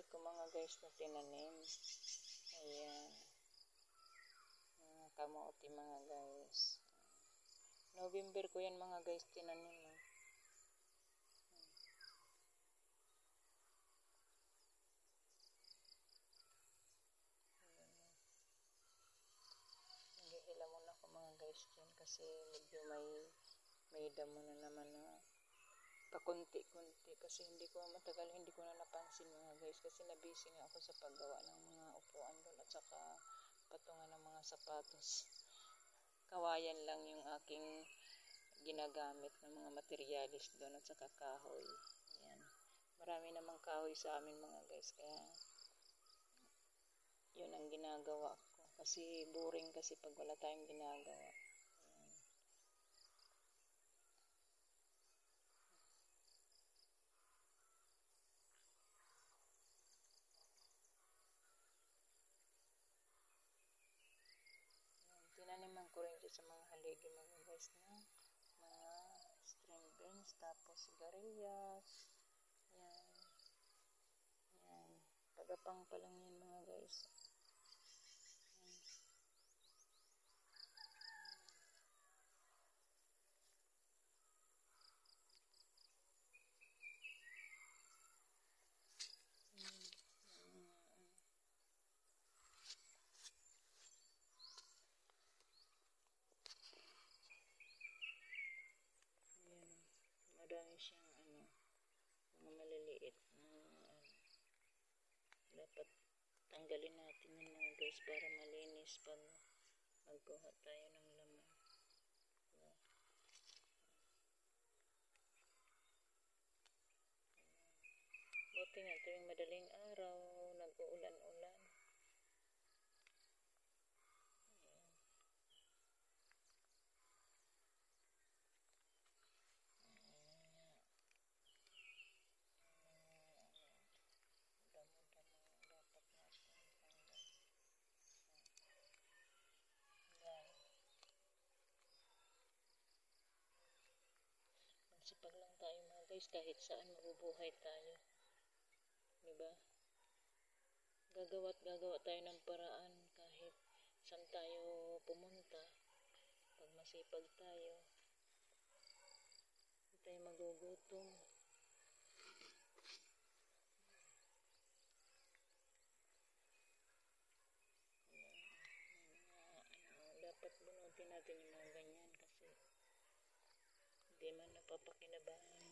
ko mga guys na tinanim. Ayan. Mga kamote mga guys. November ko yan mga guys tinanim. Nagihila muna ako mga guys dyan kasi medyo may damo na naman na pakunti-kunti kasi hindi ko na napansin mga guys kasi nabisi nga ako sa paggawa ng mga upuan doon at saka patungan ng mga sapatos. Kawayan lang yung aking ginagamit ng mga materialis doon at saka kahoy. Ayan. Marami namang kahoy sa amin mga guys kaya yun ang ginagawa ko kasi boring kasi pag wala tayong ginagawa. Tinaniman ko rin dyan sa mga haligi mga guys na mga string beans, tapos sigarilyas. Yan. Yan. Pagapang pa lang yan mga guys. Yan. Madami siyang mga maliliit na dapat tanggalin natin yun mga guys para malinis pag magkuha tayo ng laman. Buti nga tuwing madaling araw nag-uulan-ulan. Magsipag lang tayo mga guys kahit saan mabubuhay tayo. Diba? Gagawa tayo ng paraan kahit saan tayo pumunta. Pag masipag tayo, hindi tayo magugutom. Dapat bunutin natin yung mga ganyan kasi hindi man napapakinabangan